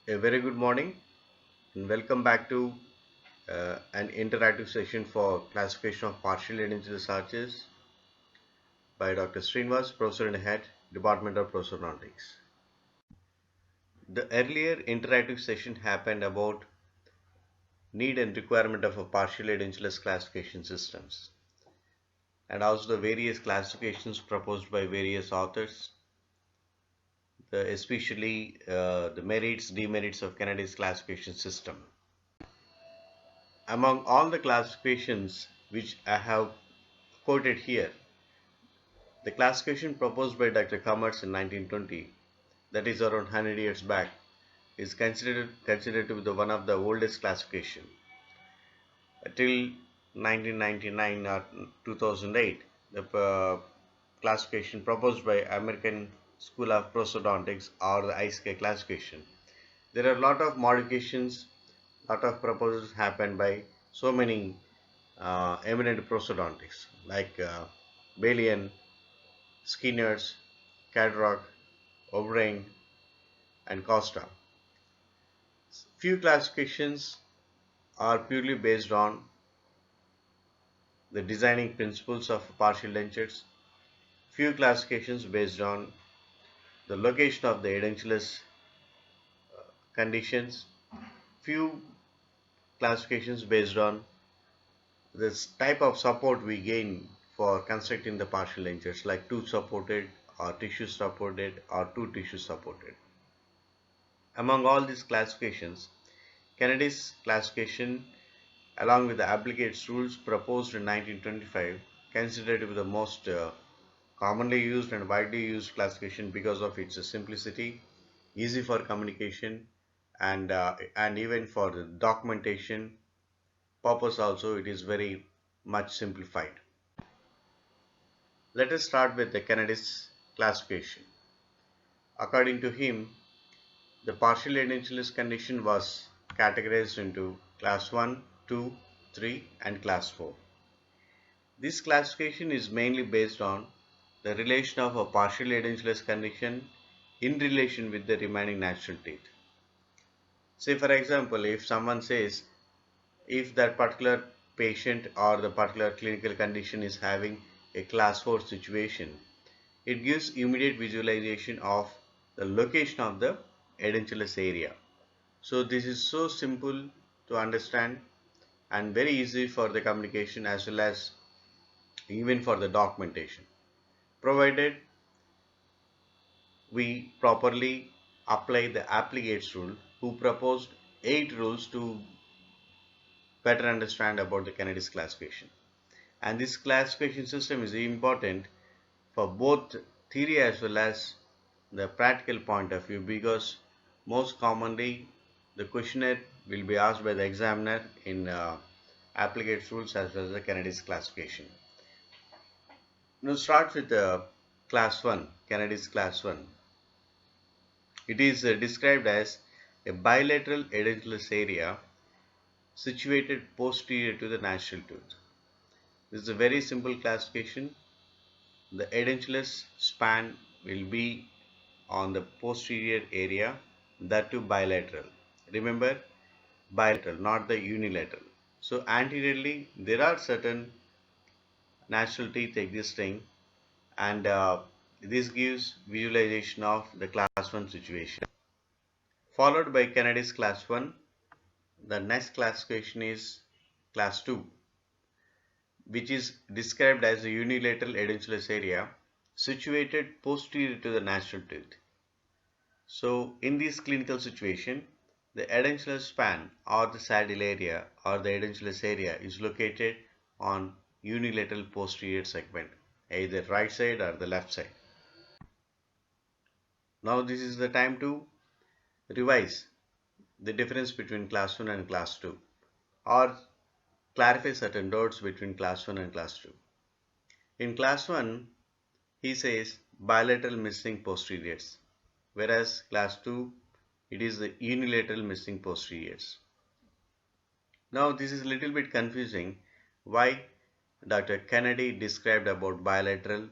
A very good morning and welcome back to an interactive session for classification of partially indigenous arches by Dr. Srinivas, Professor and Head, Department of Prosthodontics. The earlier interactive session happened about need and requirement of a partially edentulous classification systems and also the various classifications proposed by various authors, especially the merits, demerits of Canada's classification system. Among all the classifications which I have quoted here, the classification proposed by Dr. Commerce in 1920, that is around 100 years back, is considered to be the one of the oldest classification. Till 1999 or 2008, the classification proposed by American School of Prosthodontics or the ISK classification. There are a lot of modifications, lot of proposals happened by so many eminent prosthodontics like Balian, Skinners, Cadrock, O'Brien, and Costa. Few classifications are purely based on the designing principles of partial dentures. Few classifications based on the location of the edentulous conditions. Few classifications based on this type of support we gain for constructing the partial dentures like tooth supported or tissue supported or two tissue supported. Among all these classifications, Kennedy's classification along with the Applicates rules proposed in 1925 considered to be the most commonly used and widely used classification because of its simplicity, easy for communication, and even for the documentation purpose also it is very much simplified. Let us start with the Kennedy's classification. According to him, the partial edentulous condition was categorized into class 1, 2, 3 and class 4. This classification is mainly based on the relation of a partial edentulous condition in relation with the remaining natural teeth. Say for example, if someone says if that particular patient or the particular clinical condition is having a class 4 situation, it gives immediate visualization of the location of the edentulous area. So this is so simple to understand and very easy for the communication as well as even for the documentation, provided we properly apply the Applicates rule, who proposed 8 rules to better understand about the Kennedy's classification. And this classification system is important for both theory as well as the practical point of view, because most commonly the questionnaire will be asked by the examiner in Applicates rules as well as the Kennedy's classification. Now start with class 1, Kennedy's class 1. It is described as a bilateral edentulous area situated posterior to the natural tooth. This is a very simple classification. The edentulous span will be on the posterior area, that too bilateral. Remember, bilateral, not the unilateral. So anteriorly there are certain natural teeth existing, and this gives visualization of the class 1 situation. Followed by Kennedy's class 1, the next classification is class 2, which is described as a unilateral edentulous area situated posterior to the natural tooth. So in this clinical situation, the edentulous span or the saddle area or the edentulous area is located on unilateral posterior segment, either right side or the left side. Now this is the time to revise the difference between class 1 and class 2, or clarify certain doubts between class 1 and class 2. In class 1, he says bilateral missing posteriors, whereas class 2, it is the unilateral missing posteriors. Now this is a little bit confusing why Dr. Kennedy described about bilateral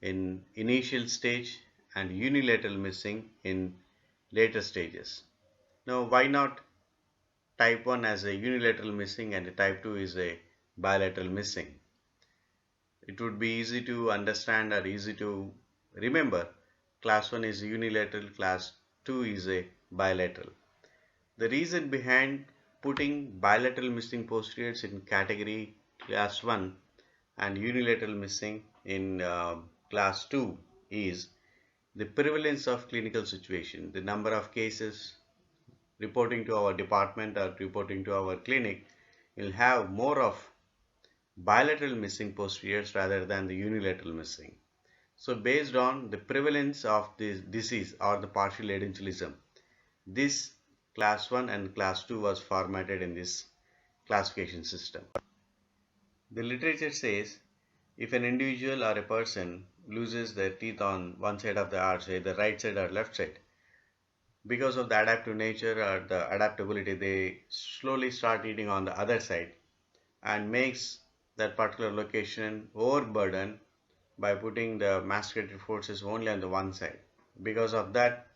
in initial stage and unilateral missing in later stages. Now, why not type 1 as a unilateral missing and type 2 is a bilateral missing? It would be easy to understand or easy to remember. Class 1 is unilateral, class 2 is a bilateral. The reason behind putting bilateral missing posteriors in category class 1 and unilateral missing in class 2 is the prevalence of clinical situation. The number of cases reporting to our department or reporting to our clinic will have more of bilateral missing posteriors rather than the unilateral missing. So based on the prevalence of this disease or the partial edentullism, this class 1 and class 2 was formatted in this classification system. The literature says if an individual or a person loses their teeth on one side of the arch, either right side or left side, because of the adaptive nature or the adaptability, they slowly start eating on the other side and makes that particular location overburdened by putting the masticated forces only on the one side. Because of that,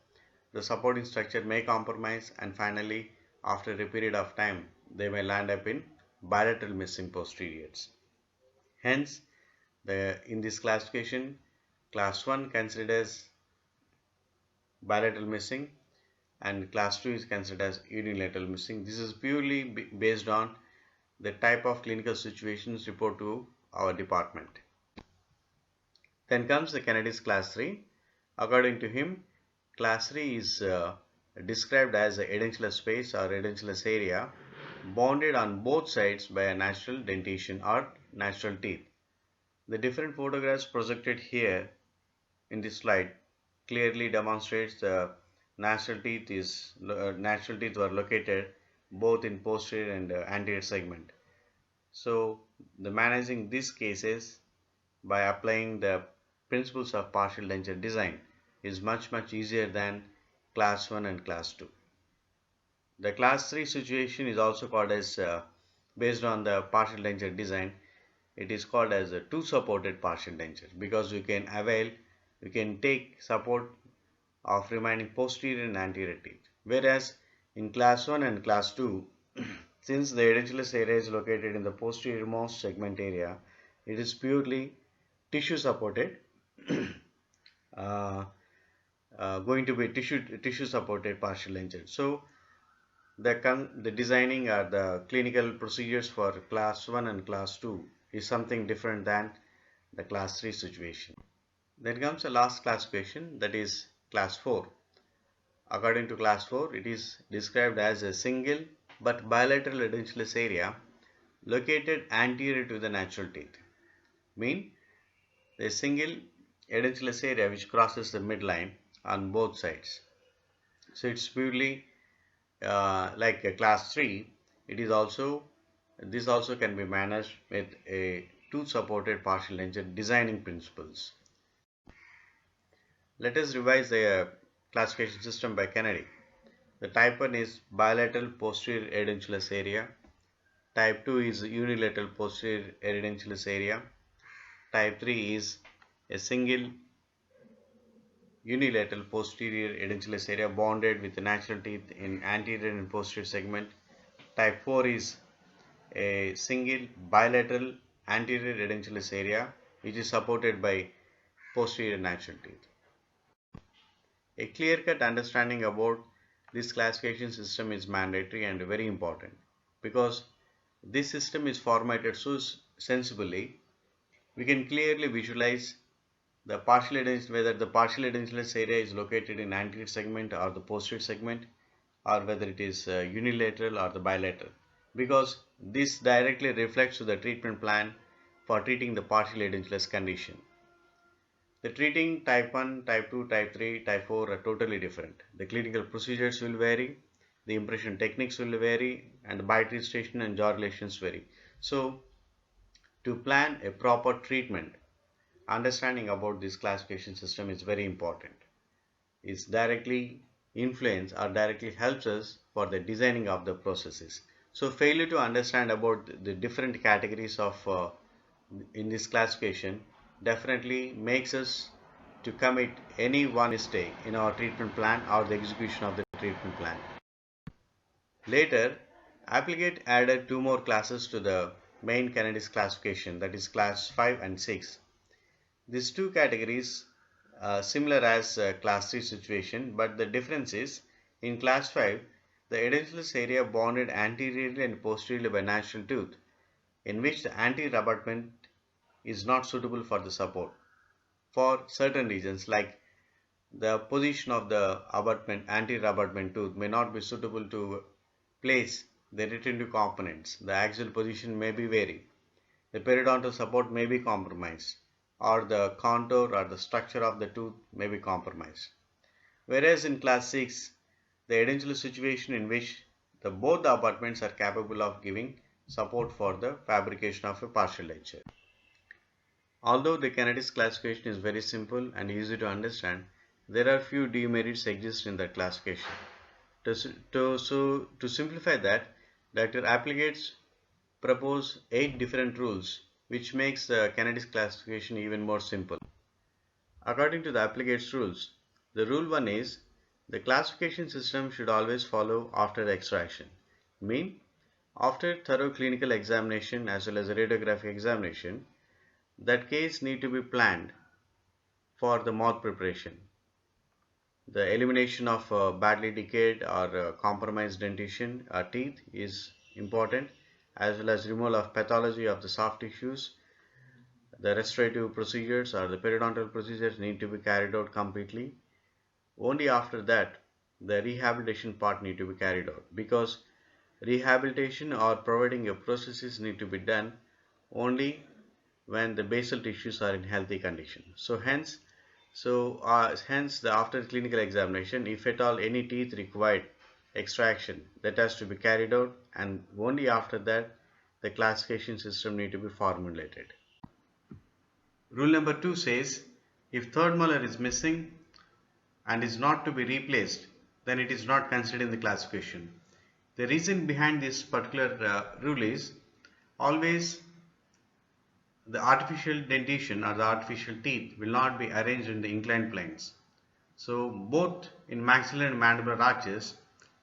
the supporting structure may compromise and finally, after a period of time, they may land up in bilateral missing posteriors. Hence, in this classification, class 1 considers bilateral missing and class 2 is considered as unilateral missing. This is purely based on the type of clinical situations reported to our department. Then comes the Kennedy's class 3. According to him, class 3 is described as a edentulous space or edentulous area bounded on both sides by a natural dentition or natural teeth. The different photographs projected here in this slide clearly demonstrates the natural teeth were located both in posterior and anterior segment. So the managing these cases by applying the principles of partial denture design is much easier than class 1 and class 2. The class 3 situation is also called as based on the partial denture design, it is called as a two supported partial denture because you can take support of remaining posterior and anterior teeth. Whereas in class 1 and class 2, since the edentulous area is located in the posterior most segment area, it is purely tissue supported, uh, going to be tissue supported partial denture. So the designing or the clinical procedures for class 1 and class 2 is something different than the class 3 situation. Then comes the last classification, that is class 4. According to class 4, it is described as a single but bilateral edentulous area located anterior to the natural teeth. Mean a single edentulous area which crosses the midline on both sides. So it's purely like a class 3. This also can be managed with a two supported partial denture designing principles. Let us revise the classification system by Kennedy. The type 1 is bilateral posterior edentulous area. Type 2 is unilateral posterior edentulous area. Type 3 is a single unilateral posterior edentulous area bounded with the natural teeth in anterior and posterior segment. Type 4 is a single bilateral anterior edentulous area which is supported by posterior natural teeth. A clear-cut understanding about this classification system is mandatory and very important because this system is formatted so sensibly we can clearly visualize the whether the partial edentulous area is located in anterior segment or the posterior segment or whether it is unilateral or the bilateral because this directly reflects to the treatment plan for treating the partial edentulous condition. The treating type 1, type 2, type 3, type 4 are totally different. The clinical procedures will vary, the impression techniques will vary, and the bite restoration and jaw relations vary. So, to plan a proper treatment, understanding about this classification system is very important. It directly influences or directly helps us for the designing of the processes. So, failure to understand about the different categories of in this classification definitely makes us to commit any one mistake in our treatment plan or the execution of the treatment plan. Later, Applegate added two more classes to the main Kennedy's classification, that is class 5 and 6. These two categories are similar as class 3 situation, but the difference is in class 5, the edentulous area bounded anteriorly and posteriorly by natural tooth, in which the anterior abutment is not suitable for the support for certain reasons, like the position of the abutment, anterior abutment tooth may not be suitable to place the retentive components. The axial position may be vary. The periodontal support may be compromised, or the contour or the structure of the tooth may be compromised. Whereas in class 6, the edentulous situation in which both the abutments are capable of giving support for the fabrication of a partial denture. Although the Kennedy's classification is very simple and easy to understand, there are few demerits exist in that classification. To simplify that, Dr. Applegates proposed 8 different rules, which makes the Kennedy's classification even more simple. According to the Applegates rules, the rule 1 is the classification system should always follow after extraction. Mean, after thorough clinical examination as well as radiographic examination, that case need to be planned for the mouth preparation. The elimination of badly decayed or compromised dentition or teeth is important, as well as removal of pathology of the soft tissues. The restorative procedures or the periodontal procedures need to be carried out completely. Only after that, the rehabilitation part need to be carried out, because rehabilitation or providing a prosthesis need to be done only when the basal tissues are in healthy condition. Hence the after clinical examination, if at all any teeth required extraction, that has to be carried out, and only after that the classification system need to be formulated. Rule number 2 says if third molar is missing and is not to be replaced, then it is not considered in the classification. The reason behind this particular rule is always the artificial dentition or the artificial teeth will not be arranged in the inclined planes. So both in maxillary and mandibular arches,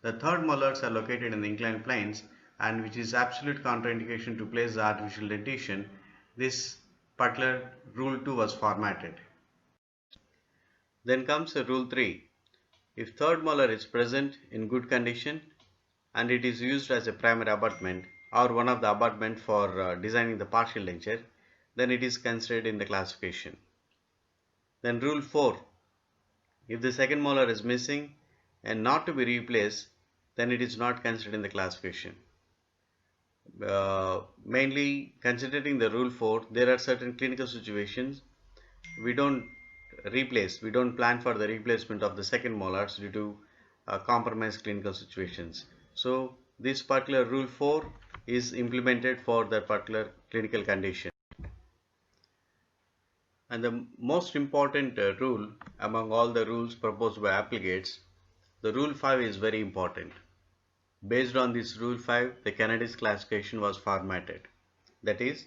the third molars are located in the inclined planes, and which is absolute contraindication to place the artificial dentition. This particular rule 2 was formatted. Then comes rule 3. If third molar is present in good condition and it is used as a primary abutment or one of the abutment for designing the partial denture, then it is considered in the classification. Then rule 4. If the second molar is missing and not to be replaced, then it is not considered in the classification. Mainly considering the rule 4, there are certain clinical situations we don't plan for the replacement of the second molars due to compromised clinical situations. So this particular rule 4 is implemented for that particular clinical condition. And the most important rule among all the rules proposed by Applegates, the rule 5 is very important. Based on this rule 5, the Kennedy's classification was formatted. That is,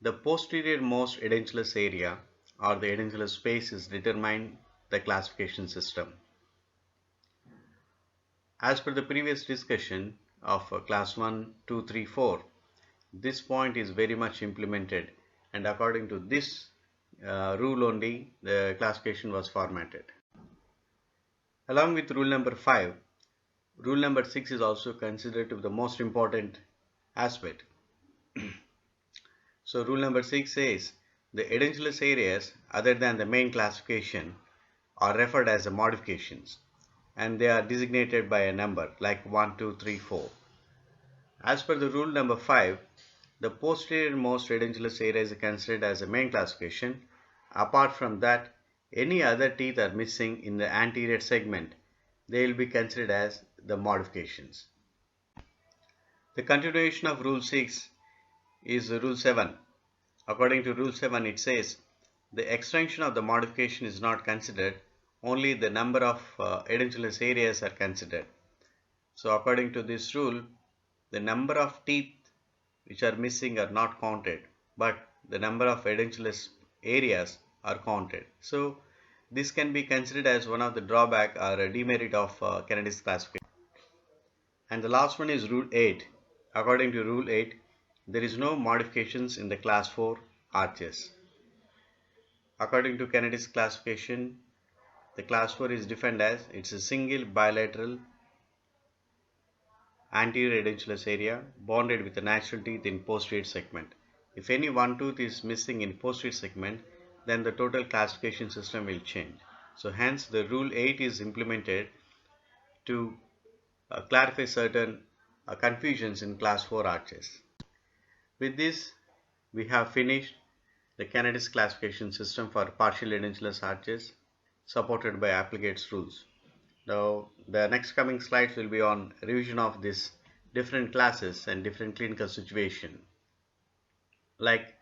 the posterior most edentulous area or the edentulous space is determined the classification system. As per the previous discussion of class 1, 2, 3, 4, this point is very much implemented, and according to this rule only the classification was formatted. Along with rule number 5, rule number 6 is also considered to be the most important aspect. So rule number 6 says the edentulous areas other than the main classification are referred as the modifications, and they are designated by a number like 1, 2, 3, 4. As per the rule number 5, the posterior most edentulous area is considered as a main classification. Apart from that, any other teeth are missing in the anterior segment, they will be considered as the modifications. The continuation of rule 6 is rule 7. According to rule 7, it says the extension of the modification is not considered, only the number of edentulous areas are considered. So according to this rule, the number of teeth which are missing are not counted, but the number of edentulous areas are counted. So this can be considered as one of the drawback or a demerit of Kennedy's classification. And the last one is Rule 8. According to Rule 8, there is no modifications in the class 4 arches. According to Kennedy's classification, the class 4 is defined as it's a single bilateral anterior edentulous area bonded with a natural teeth in posterior segment. If any one tooth is missing in posterior segment, then the total classification system will change. So hence the Rule 8 is implemented to clarify certain confusions in class 4 arches. With this, we have finished the Kennedy's classification system for partial edentulous arches supported by Applegate's rules. Now, the next coming slides will be on revision of these different classes and different clinical situation. Like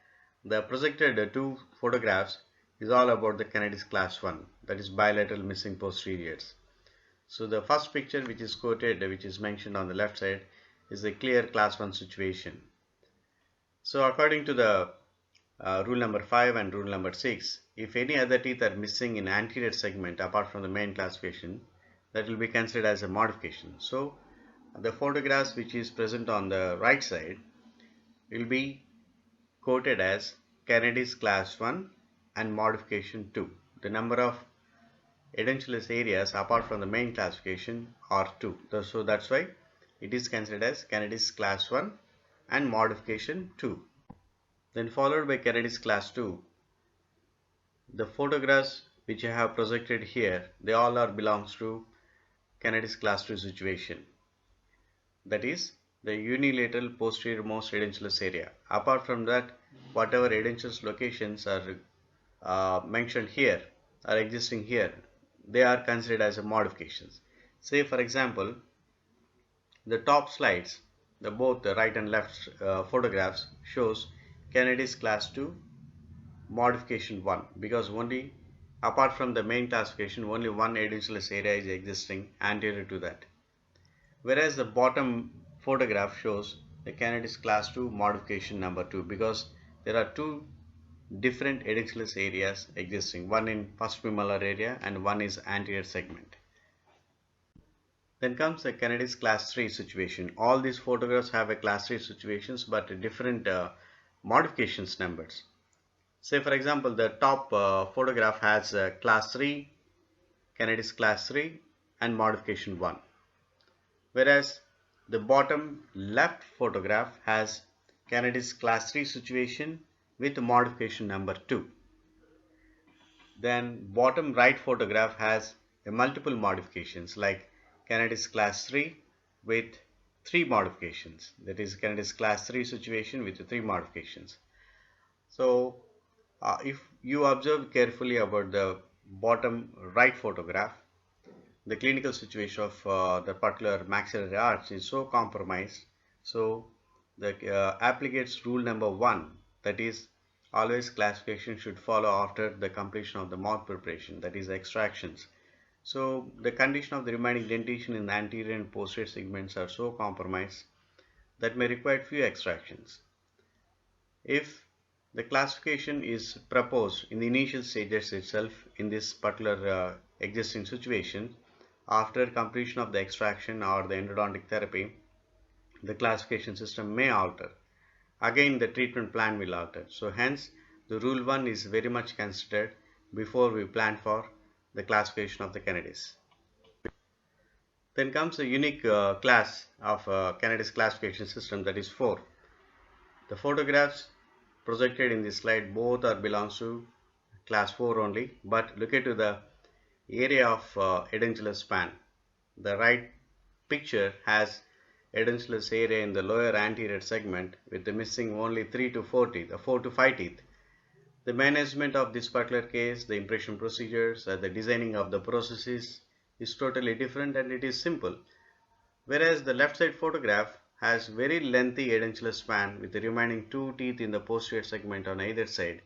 the projected two photographs is all about the Kennedy's class 1, that is bilateral missing posteriors. So the first picture which is quoted, which is mentioned on the left side, is a clear class 1 situation. So according to the rule number 5 and rule number 6, if any other teeth are missing in anterior segment apart from the main classification, that will be considered as a modification. So the photographs which is present on the right side will be quoted as Kennedy's class 1 and modification 2. The number of edentulous areas apart from the main classification are 2. So that's why it is considered as Kennedy's class 1 and modification 2. Then followed by Kennedy's class 2. The photographs which I have projected here, they all are belongs to Kennedy's class 2 situation. That is the unilateral posterior most edentulous area. Apart from that, whatever edentulous locations are mentioned here, are existing here, they are considered as a modifications. Say for example, the top slides, both the right and left photographs shows Kennedy's class 2 modification 1, because only apart from the main classification only one edentulous area is existing anterior to that. Whereas the bottom photograph shows the Kennedy's class 2 modification number 2, because there are two different edentulous areas existing, one in first premolar area and one is anterior segment. Then comes the Kennedy's class 3 situation. All these photographs have a class 3 situations but different modifications numbers. Say for example, the top photograph has class 3, Kennedy's class 3 and modification 1. Whereas the bottom left photograph has Kennedy's class 3 situation with modification number 2. Then bottom right photograph has a multiple modifications like Kennedy's class 3 with 3 modifications. That is Kennedy's class 3 situation with 3 modifications. So if you observe carefully about the bottom right photograph, the clinical situation of the particular maxillary arch is so compromised. So the applicates rule number 1, that is always classification should follow after the completion of the mouth preparation, that is extractions. So the condition of the remaining dentition in the anterior and posterior segments are so compromised that may require few extractions. If the classification is proposed in the initial stages itself in this particular existing situation, after completion of the extraction or the endodontic therapy, the classification system may alter. Again, the treatment plan will alter. So hence, the rule 1 is very much considered before we plan for the classification of the Kennedys. Then comes a unique class of Kennedy's classification system, that is 4. The photographs projected in this slide both are belongs to class 4 only, but look at the area of edentulous span. The right picture has edentulous area in the lower anterior segment with the missing only 3 to 4 teeth, 4 to 5 teeth. The management of this particular case, the impression procedures, the designing of the processes is totally different and it is simple. Whereas the left side photograph has very lengthy edentulous span with the remaining 2 teeth in the posterior segment on either side.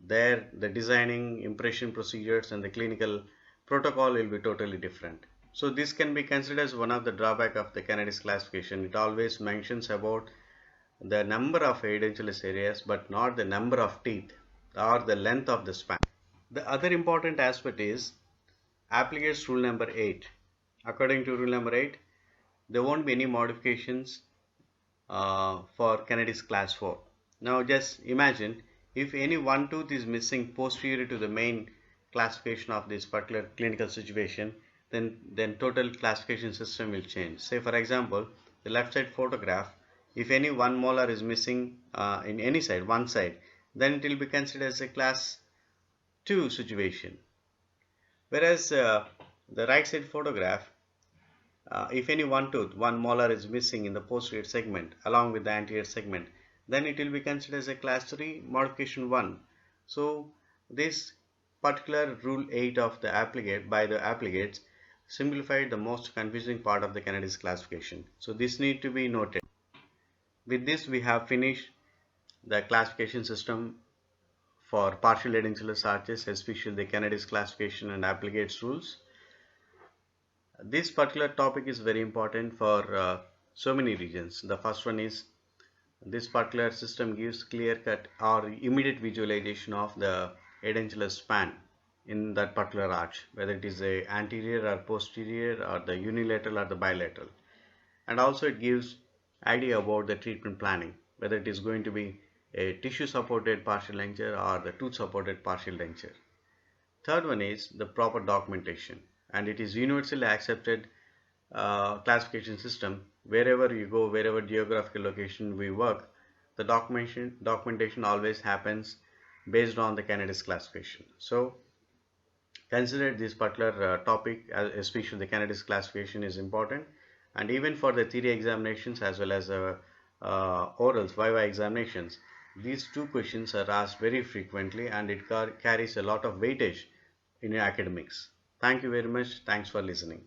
There the designing, impression procedures and the clinical protocol will be totally different. So this can be considered as one of the drawback of the Kennedy's classification. It always mentions about the number of edentulous areas but not the number of teeth or the length of the span. The other important aspect is applicates rule number 8. According to rule number 8, there won't be any modifications for Kennedy's class 4. Now just imagine if any one tooth is missing posterior to the main classification of this particular clinical situation, then total classification system will change. Say for example, the left side photograph, if any one molar is missing in any side, one side, then it will be considered as a class 2 situation. Whereas the right side photograph, if any one tooth, one molar is missing in the posterior segment along with the anterior segment, then it will be considered as a class 3 modification 1. So this particular rule 8 of the applicate by the applicates simplified the most confusing part of the Kennedy's classification. So this need to be noted. With this we have finished the classification system for partial edentulous arches, especially the Kennedy's classification and applicates rules. This particular topic is very important for so many reasons. The first one is this particular system gives clear-cut or immediate visualization of the edentulous span in that particular arch, whether it is a anterior or posterior or the unilateral or the bilateral. And also it gives idea about the treatment planning, whether it is going to be a tissue supported partial denture or the tooth supported partial denture. Third one is the proper documentation, and it is universally accepted classification system. Wherever you go, wherever geographical location we work, the documentation always happens based on the Kennedy's classification. So consider this particular topic, especially the Kennedy's classification, is important, and even for the theory examinations as well as orals, viva examinations, these two questions are asked very frequently, and it carries a lot of weightage in your academics. Thank you very much. Thanks for listening.